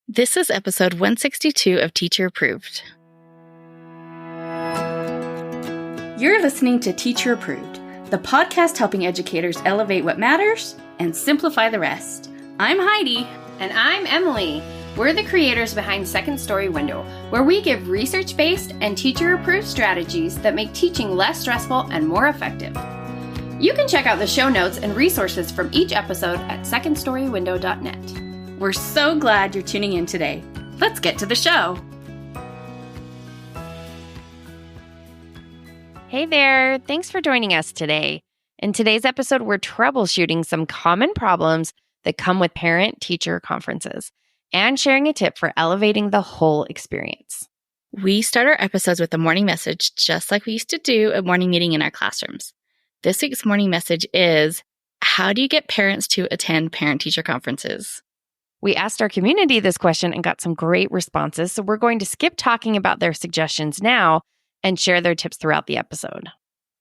This is episode 162 of Teacher Approved. You're listening to Teacher Approved, the podcast helping educators elevate what matters and simplify the rest. I'm Heidi. And I'm Emily. We're the creators behind Second Story Window, where we give research-based and teacher-approved strategies that make teaching less stressful and more effective. You can check out the show notes and resources from each episode at secondstorywindow.net. We're so glad you're tuning in today. Let's get to the show. Hey there, thanks for joining us today. In today's episode, we're troubleshooting some common problems that come with parent-teacher conferences and sharing a tip for elevating the whole experience. We start our episodes with a morning message, just like we used to do a morning meeting in our classrooms. This week's morning message is, how do you get parents to attend parent-teacher conferences? We asked our community this question and got some great responses, so we're going to skip talking about their suggestions now and share their tips throughout the episode.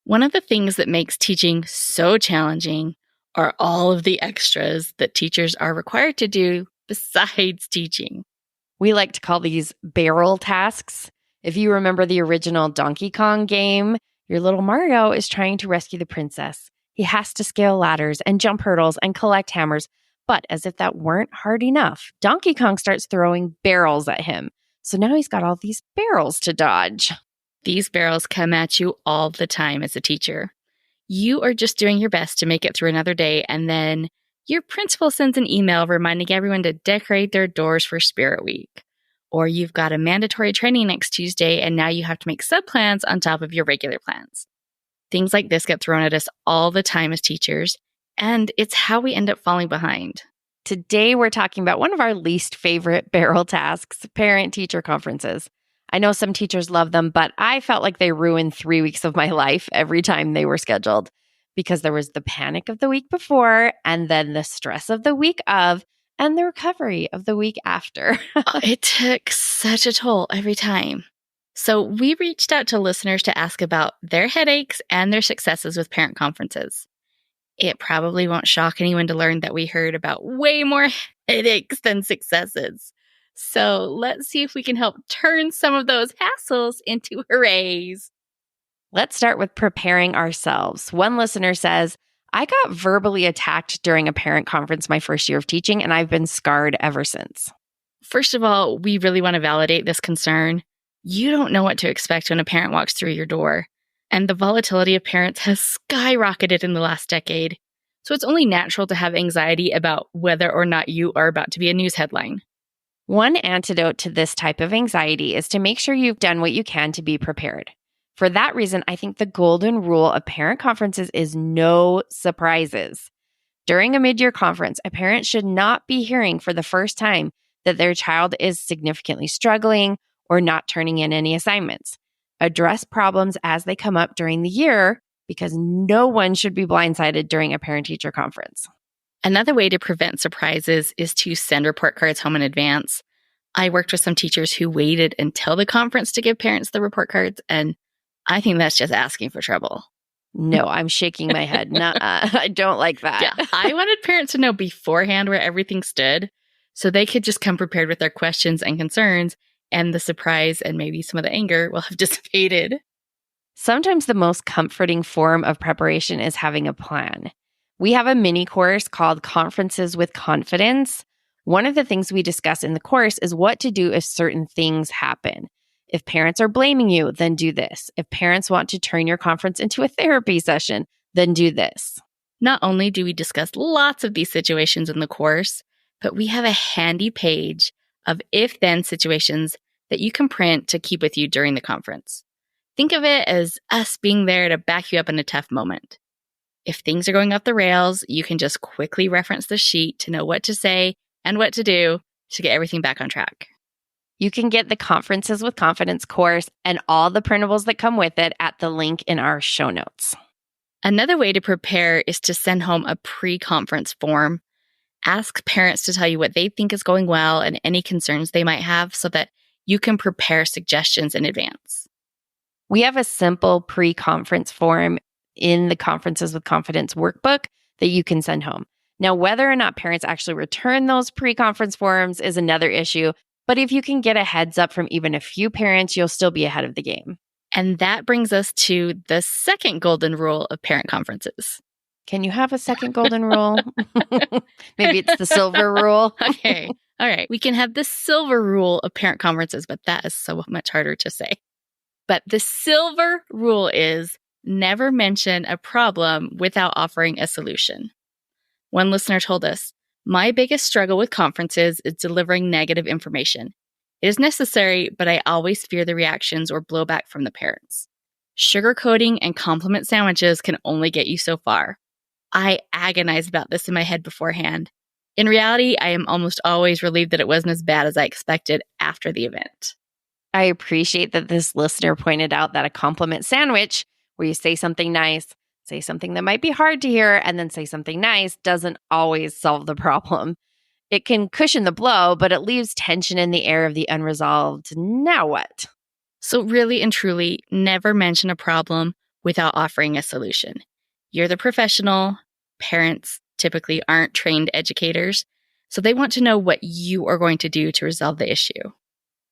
One of the things that makes teaching so challenging are all of the extras that teachers are required to do besides teaching. We like to call these barrel tasks. If you remember the original Donkey Kong game, your little Mario is trying to rescue the princess. He has to scale ladders and jump hurdles and collect hammers. But as if that weren't hard enough, Donkey Kong starts throwing barrels at him. So now he's got all these barrels to dodge. These barrels come at you all the time as a teacher. You are just doing your best to make it through another day, and then your principal sends an email reminding everyone to decorate their doors for Spirit Week. Or you've got a mandatory training next Tuesday, and now you have to make sub-plans on top of your regular plans. Things like this get thrown at us all the time as teachers, and it's how we end up falling behind. Today, we're talking about one of our least favorite barrel tasks, parent-teacher conferences. I know some teachers love them, but I felt like they ruined 3 weeks of my life every time they were scheduled because there was the panic of the week before and then the stress of the week of and the recovery of the week after. It took such a toll every time. So we reached out to listeners to ask about their headaches and their successes with parent conferences. It probably won't shock anyone to learn that we heard about way more headaches than successes. So let's see if we can help turn some of those hassles into hoorays. Let's start with preparing ourselves. One listener says, I got verbally attacked during a parent conference my first year of teaching, and I've been scarred ever since. First of all, we really want to validate this concern. You don't know what to expect when a parent walks through your door. And the volatility of parents has skyrocketed in the last decade. So it's only natural to have anxiety about whether or not you are about to be a news headline. One antidote to this type of anxiety is to make sure you've done what you can to be prepared. For that reason, I think the golden rule of parent conferences is no surprises. During a mid-year conference, a parent should not be hearing for the first time that their child is significantly struggling or not turning in any assignments. Address problems as they come up during the year because no one should be blindsided during a parent-teacher conference. Another way to prevent surprises is to send report cards home in advance. I worked with some teachers who waited until the conference to give parents the report cards, and I think that's just asking for trouble. No, I'm shaking my head. Nuh-uh. I don't like that. Yeah, I wanted parents to know beforehand where everything stood so they could just come prepared with their questions and concerns, and the surprise and maybe some of the anger will have dissipated. Sometimes the most comforting form of preparation is having a plan. We have a mini course called Conferences with Confidence. One of the things we discuss in the course is what to do if certain things happen. If parents are blaming you, then do this. If parents want to turn your conference into a therapy session, then do this. Not only do we discuss lots of these situations in the course, but we have a handy page of if-then situations that you can print to keep with you during the conference. Think of it as us being there to back you up in a tough moment. If things are going off the rails, you can just quickly reference the sheet to know what to say and what to do to get everything back on track. You can get the Conferences with Confidence course and all the printables that come with it at the link in our show notes. Another way to prepare is to send home a pre-conference form. Ask parents to tell you what they think is going well and any concerns they might have so that you can prepare suggestions in advance. We have a simple pre-conference form in the Conferences with Confidence workbook that you can send home. Now, whether or not parents actually return those pre-conference forms is another issue, but if you can get a heads up from even a few parents, you'll still be ahead of the game. And that brings us to the second golden rule of parent conferences. Can you have a second golden rule? Maybe it's the silver rule. Okay. All right. We can have the silver rule of parent conferences, but that is so much harder to say. But the silver rule is never mention a problem without offering a solution. One listener told us, "My biggest struggle with conferences is delivering negative information. It is necessary, but I always fear the reactions or blowback from the parents. Sugarcoating and compliment sandwiches can only get you so far. I agonized about this in my head beforehand. In reality, I am almost always relieved that it wasn't as bad as I expected after the event." I appreciate that this listener pointed out that a compliment sandwich, where you say something nice, say something that might be hard to hear, and then say something nice, doesn't always solve the problem. It can cushion the blow, but it leaves tension in the air of the unresolved "now what?" So really and truly, never mention a problem without offering a solution. You're the professional. Parents typically aren't trained educators, so they want to know what you are going to do to resolve the issue.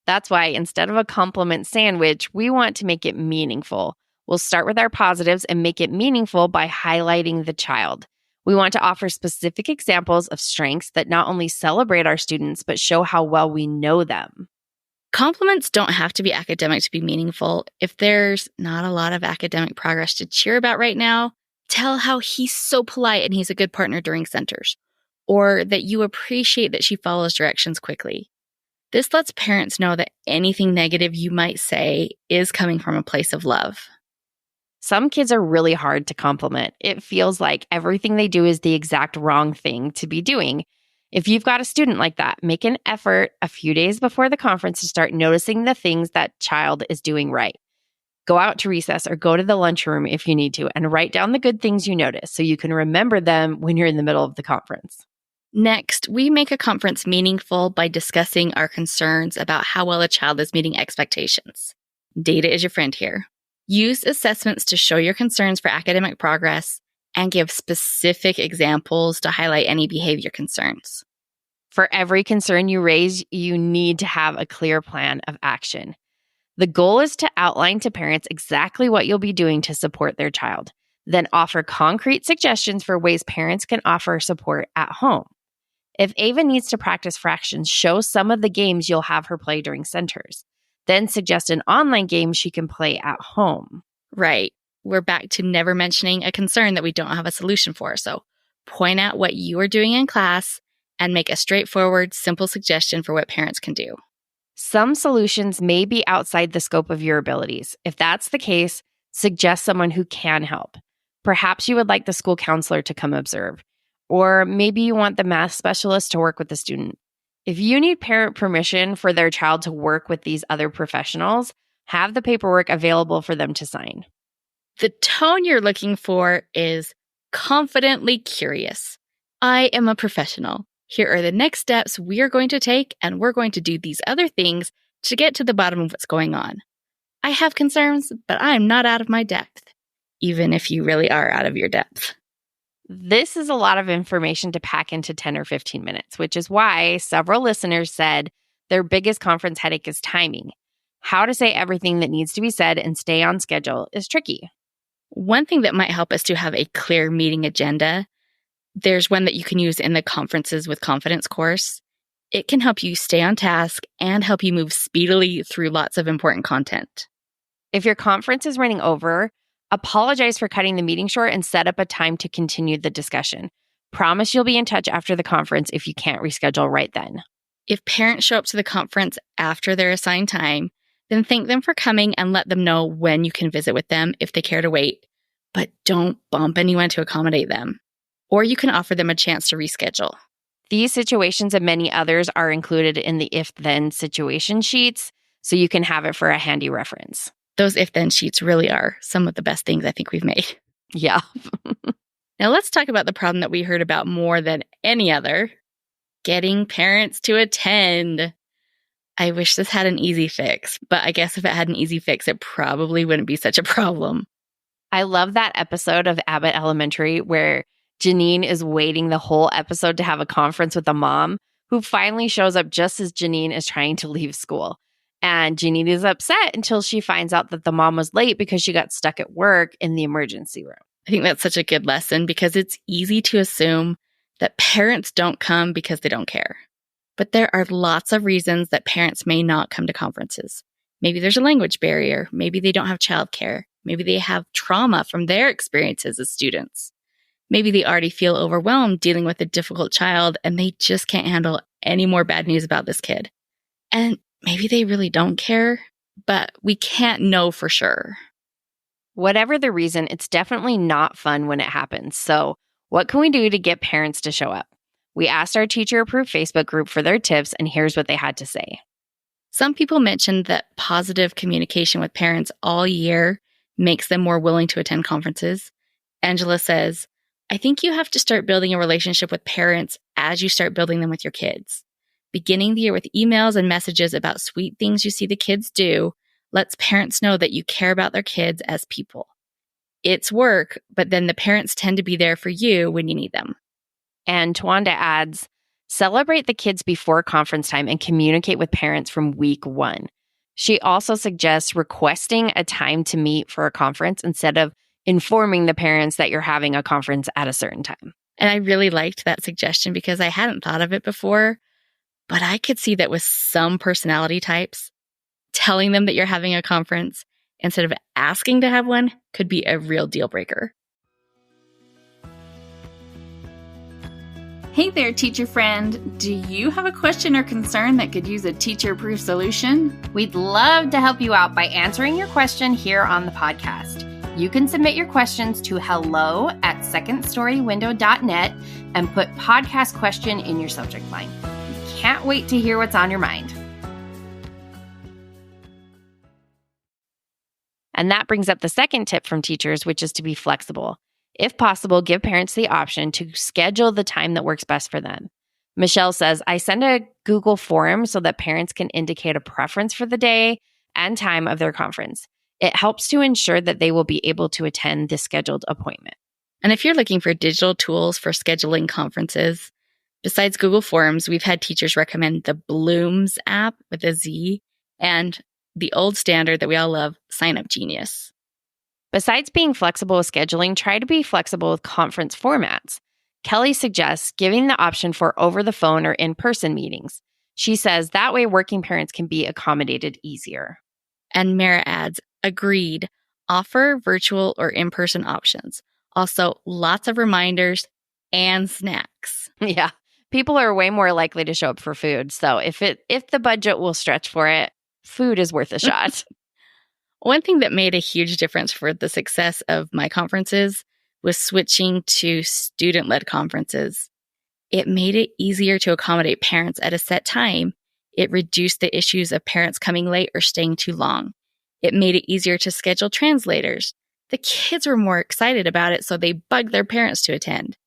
That's why instead of a compliment sandwich, we want to make it meaningful. We'll start with our positives and make it meaningful by highlighting the child. We want to offer specific examples of strengths that not only celebrate our students, but show how well we know them. Compliments don't have to be academic to be meaningful. If there's not a lot of academic progress to cheer about right now, tell how he's so polite and he's a good partner during centers, or that you appreciate that she follows directions quickly. This lets parents know that anything negative you might say is coming from a place of love. Some kids are really hard to compliment. It feels like everything they do is the exact wrong thing to be doing. If you've got a student like that, make an effort a few days before the conference to start noticing the things that child is doing right. Go out to recess or go to the lunchroom if you need to and write down the good things you notice so you can remember them when you're in the middle of the conference. Next, we make a conference meaningful by discussing our concerns about how well a child is meeting expectations. Data is your friend here. Use assessments to show your concerns for academic progress and give specific examples to highlight any behavior concerns. For every concern you raise, you need to have a clear plan of action. The goal is to outline to parents exactly what you'll be doing to support their child, then offer concrete suggestions for ways parents can offer support at home. If Ava needs to practice fractions, show some of the games you'll have her play during centers. Then suggest an online game she can play at home. Right. We're back to never mentioning a concern that we don't have a solution for. So point out what you are doing in class and make a straightforward, simple suggestion for what parents can do. Some solutions may be outside the scope of your abilities. If that's the case, suggest someone who can help. Perhaps you would like the school counselor to come observe. Or maybe you want the math specialist to work with the student. If you need parent permission for their child to work with these other professionals, have the paperwork available for them to sign. The tone you're looking for is confidently curious. I am a professional. Here are the next steps we are going to take, and we're going to do these other things to get to the bottom of what's going on. I have concerns, but I am not out of my depth, even if you really are out of your depth. This is a lot of information to pack into 10 or 15 minutes, which is why several listeners said their biggest conference headache is timing. How to say everything that needs to be said and stay on schedule is tricky. One thing that might help is to have a clear meeting agenda. There's one that you can use in the Conferences with Confidence course. It can help you stay on task and help you move speedily through lots of important content. If your conference is running over, apologize for cutting the meeting short and set up a time to continue the discussion. Promise you'll be in touch after the conference if you can't reschedule right then. If parents show up to the conference after their assigned time, then thank them for coming and let them know when you can visit with them if they care to wait. But don't bump anyone to accommodate them. Or you can offer them a chance to reschedule. These situations and many others are included in the if-then situation sheets, so you can have it for a handy reference. Those if-then sheets really are some of the best things I think we've made. Yeah. Now let's talk about the problem that we heard about more than any other, getting parents to attend. I wish this had an easy fix, but I guess if it had an easy fix, it probably wouldn't be such a problem. I love that episode of Abbott Elementary where Janine is waiting the whole episode to have a conference with a mom who finally shows up just as Janine is trying to leave school. And Janine is upset until she finds out that the mom was late because she got stuck at work in the emergency room. I think that's such a good lesson because it's easy to assume that parents don't come because they don't care. But there are lots of reasons that parents may not come to conferences. Maybe there's a language barrier. Maybe they don't have childcare. Maybe they have trauma from their experiences as students. Maybe they already feel overwhelmed dealing with a difficult child and they just can't handle any more bad news about this kid. And maybe they really don't care, but we can't know for sure. Whatever the reason, it's definitely not fun when it happens. So, what can we do to get parents to show up? We asked our teacher-approved Facebook group for their tips, and here's what they had to say. Some people mentioned that positive communication with parents all year makes them more willing to attend conferences. Angela says, I think you have to start building a relationship with parents as you start building them with your kids. Beginning the year with emails and messages about sweet things you see the kids do lets parents know that you care about their kids as people. It's work, but then the parents tend to be there for you when you need them. And Twanda adds, celebrate the kids before conference time and communicate with parents from week 1. She also suggests requesting a time to meet for a conference instead of informing the parents that you're having a conference at a certain time. And I really liked that suggestion because I hadn't thought of it before, but I could see that with some personality types, telling them that you're having a conference instead of asking to have one could be a real deal breaker. Hey there, teacher friend. Do you have a question or concern that could use a teacher-approved solution? We'd love to help you out by answering your question here on the podcast. You can submit your questions to hello@secondstorywindow.net and put podcast question in your subject line. We can't wait to hear what's on your mind. And that brings up the second tip from teachers, which is to be flexible. If possible, give parents the option to schedule the time that works best for them. Michelle says, I send a Google form so that parents can indicate a preference for the day and time of their conference. It helps to ensure that they will be able to attend the scheduled appointment. And if you're looking for digital tools for scheduling conferences, besides Google Forms, we've had teachers recommend the Blooms app with a Z and the old standard that we all love, Sign Up Genius. Besides being flexible with scheduling, try to be flexible with conference formats. Kelly suggests giving the option for over the phone or in-person meetings. She says that way working parents can be accommodated easier. And Mara adds, agreed, offer virtual or in-person options. Also, lots of reminders and snacks. Yeah, people are way more likely to show up for food. So if the budget will stretch for it, food is worth a shot. One thing that made a huge difference for the success of my conferences was switching to student-led conferences. It made it easier to accommodate parents at a set time. It reduced the issues of parents coming late or staying too long. It made it easier to schedule translators. The kids were more excited about it, so they bugged their parents to attend.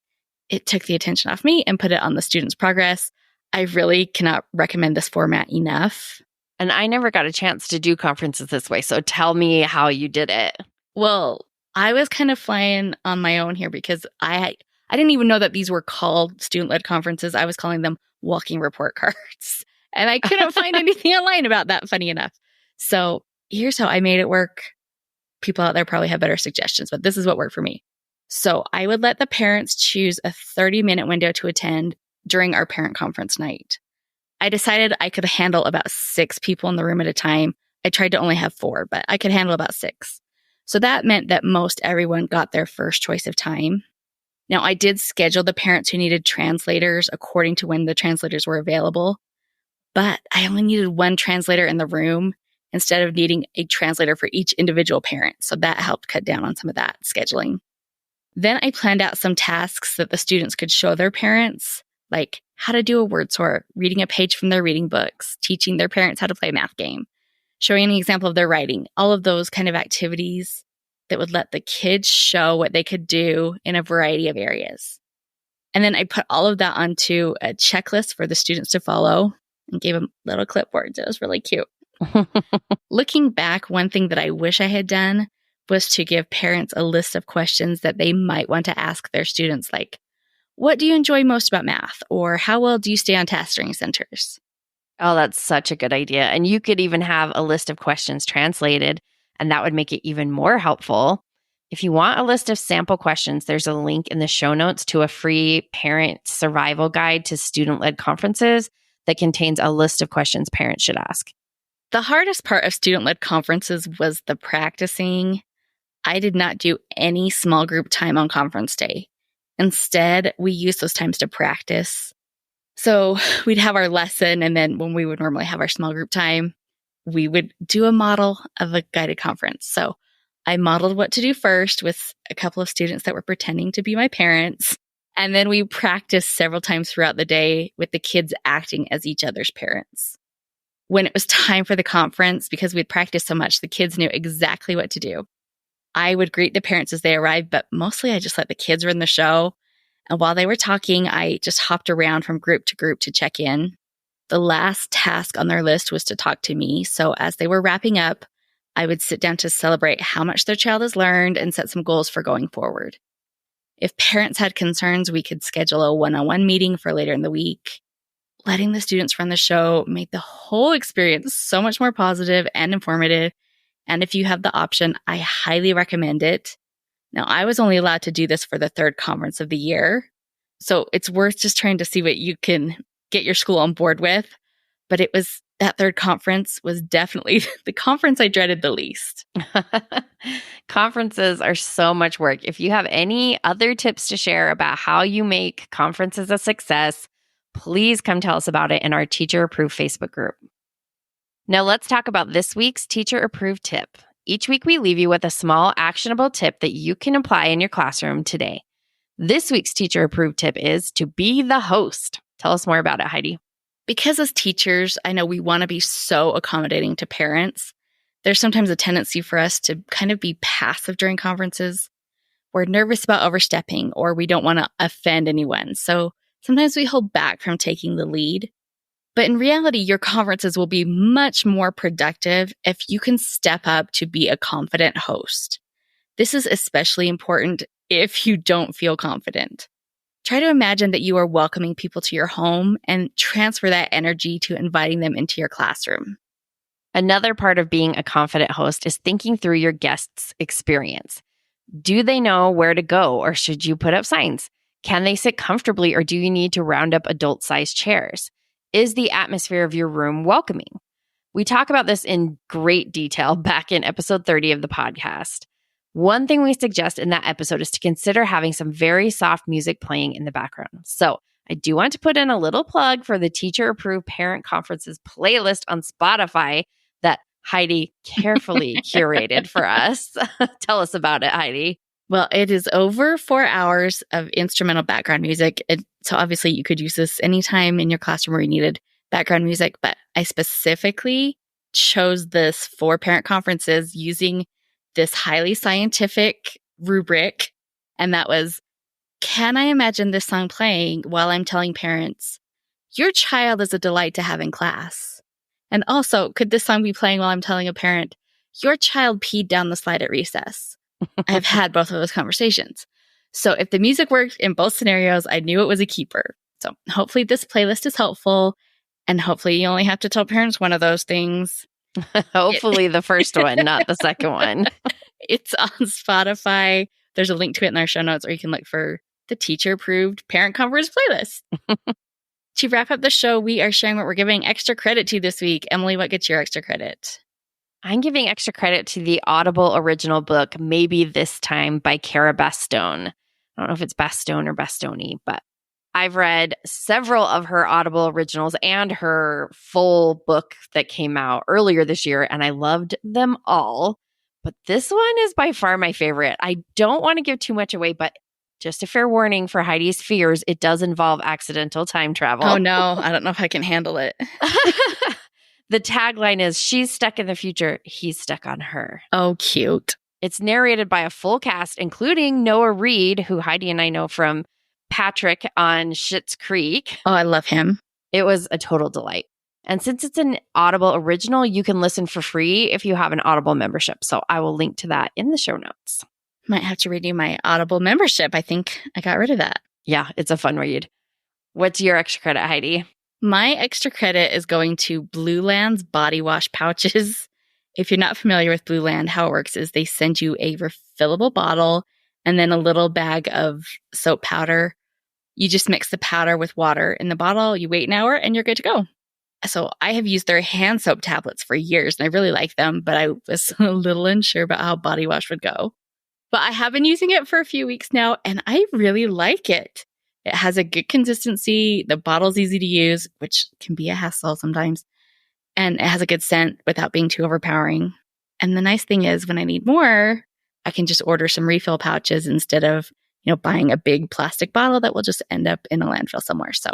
It took the attention off me and put it on the students' progress. I really cannot recommend this format enough. And I never got a chance to do conferences this way, so tell me how you did it. Well, I was kind of flying on my own here because I didn't even know that these were called student-led conferences. I was calling them walking report cards. And I couldn't find anything online about that, funny enough. So here's how I made it work. People out there probably have better suggestions, but this is what worked for me. So I would let the parents choose a 30-minute window to attend during our parent conference night. I decided I could handle about 6 people in the room at a time. I tried to only have 4, but I could handle about 6. So that meant that most everyone got their first choice of time. Now, I did schedule the parents who needed translators according to when the translators were available, but I only needed 1 translator in the room instead of needing a translator for each individual parent. So that helped cut down on some of that scheduling. Then I planned out some tasks that the students could show their parents, like how to do a word sort, reading a page from their reading books, teaching their parents how to play a math game, showing an example of their writing, all of those kind of activities that would let the kids show what they could do in a variety of areas. And then I put all of that onto a checklist for the students to follow and gave them little clipboards. It was really cute. Looking back, one thing that I wish I had done was to give parents a list of questions that they might want to ask their students, like, what do you enjoy most about math? Or how well do you stay on task during centers? Oh, that's such a good idea. And you could even have a list of questions translated, and that would make it even more helpful. If you want a list of sample questions, there's a link in the show notes to a free parent survival guide to student-led conferences that contains a list of questions parents should ask. The hardest part of student-led conferences was the practicing. I did not do any small group time on conference day. Instead, we used those times to practice. So we'd have our lesson, and then when we would normally have our small group time, we would do a model of a guided conference. So I modeled what to do first with a couple of students that were pretending to be my parents. And then we practiced several times throughout the day with the kids acting as each other's parents. When it was time for the conference, because we'd practiced so much, the kids knew exactly what to do. I would greet the parents as they arrived, but mostly I just let the kids run the show. And while they were talking, I just hopped around from group to check in. The last task on their list was to talk to me. So as they were wrapping up, I would sit down to celebrate how much their child has learned and set some goals for going forward. If parents had concerns, we could schedule a one-on-one meeting for later in the week. Letting the students run the show made the whole experience so much more positive and informative. And if you have the option, I highly recommend it. Now, I was only allowed to do this for the third conference of the year, so it's worth just trying to see what you can get your school on board with. But that third conference was definitely the conference I dreaded the least. Conferences are so much work. If you have any other tips to share about how you make conferences a success, please come tell us about it in our Teacher Approved Facebook group. Now let's talk about this week's Teacher Approved tip. Each week we leave you with a small actionable tip that you can apply in your classroom today. This week's Teacher Approved tip is to be the host. Tell us more about it, Heidi. Because as teachers, I know we want to be so accommodating to parents. There's sometimes a tendency for us to kind of be passive during conferences. We're nervous about overstepping, or we don't want to offend anyone. So sometimes we hold back from taking the lead. But in reality, your conferences will be much more productive if you can step up to be a confident host. This is especially important if you don't feel confident. Try to imagine that you are welcoming people to your home and transfer that energy to inviting them into your classroom. Another part of being a confident host is thinking through your guests' experience. Do they know where to go, or should you put up signs? Can they sit comfortably, or do you need to round up adult-sized chairs? Is the atmosphere of your room welcoming? We talk about this in great detail back in episode 30 of the podcast. One thing we suggest in that episode is to consider having some very soft music playing in the background. So I do want to put in a little plug for the Teacher Approved Parent Conferences playlist on Spotify that Heidi carefully curated for us. Tell us about it, Heidi. Well, it is over 4 hours of instrumental background music. So obviously you could use this anytime in your classroom where you needed background music, but I specifically chose this for parent conferences using this highly scientific rubric. And that was, can I imagine this song playing while I'm telling parents, your child is a delight to have in class? And also, could this song be playing while I'm telling a parent, your child peed down the slide at recess? I've had both of those conversations. So if the music worked in both scenarios, I knew it was a keeper. So hopefully this playlist is helpful, and hopefully you only have to tell parents one of those things. Hopefully the first one, not the second one. It's on Spotify. There's a link to it in our show notes, or you can look for the Teacher Approved Parent Conference playlist. To wrap up the show, we are sharing what we're giving extra credit to this week. Emily, what gets your extra credit? I'm giving extra credit to the Audible original book, Maybe This Time by Cara Bastone. I don't know if it's Bastone or Bastoni, but I've read several of her Audible originals and her full book that came out earlier this year, and I loved them all. But this one is by far my favorite. I don't want to give too much away, but just a fair warning for Heidi's fears, it does involve accidental time travel. Oh no, I don't know if I can handle it. The tagline is, she's stuck in the future, he's stuck on her. Oh, cute. It's narrated by a full cast, including Noah Reed, who Heidi and I know from Patrick on Schitt's Creek. Oh, I love him. It was a total delight. And since it's an Audible original, you can listen for free if you have an Audible membership. So I will link to that in the show notes. Might have to renew my Audible membership. I think I got rid of that. Yeah, it's a fun read. What's your extra credit, Heidi? My extra credit is going to Blue Land's body wash pouches. If you're not familiar with Blue Land, how it works is they send you a refillable bottle and then a little bag of soap powder. You just mix the powder with water in the bottle, you wait an hour, and you're good to go. So I have used their hand soap tablets for years, and I really like them, but I was a little unsure about how body wash would go. But I have been using it for a few weeks now, and I really like it. It has a good consistency. The bottle's easy to use, which can be a hassle sometimes. And it has a good scent without being too overpowering. And the nice thing is when I need more, I can just order some refill pouches instead of, buying a big plastic bottle that will just end up in a landfill somewhere. So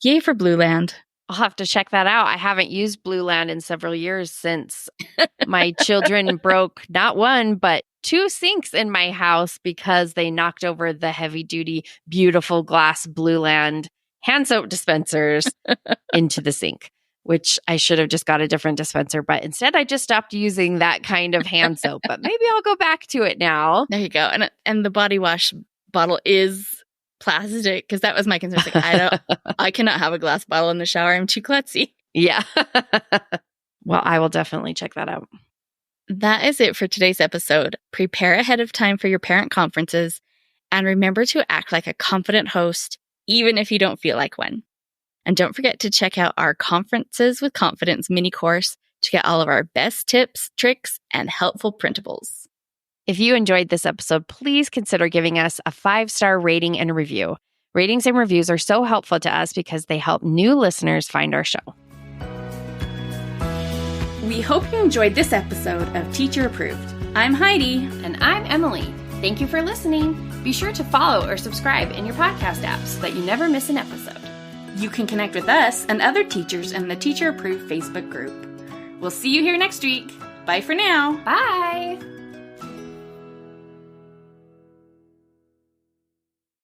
yay for Blue Land. I'll have to check that out. I haven't used Blue Land in several years since my children broke not one, but 2 sinks in my house because they knocked over the heavy-duty, beautiful glass Blue Land hand soap dispensers into the sink, which I should have just got a different dispenser. But instead, I just stopped using that kind of hand soap. But maybe I'll go back to it now. There you go. And the body wash bottle is plastic, because that was my concern. Like, I cannot have a glass bottle in the shower. I'm too klutzy. Yeah. Well, I will definitely check that out. That is it for today's episode. Prepare ahead of time for your parent conferences, and remember to act like a confident host, even if you don't feel like one. And don't forget to check out our Conferences with Confidence mini course to get all of our best tips, tricks, and helpful printables. If you enjoyed this episode, please consider giving us a 5-star rating and review. Ratings and reviews are so helpful to us because they help new listeners find our show. We hope you enjoyed this episode of Teacher Approved. I'm Heidi. And I'm Emily. Thank you for listening. Be sure to follow or subscribe in your podcast app so that you never miss an episode. You can connect with us and other teachers in the Teacher Approved Facebook group. We'll see you here next week. Bye for now. Bye.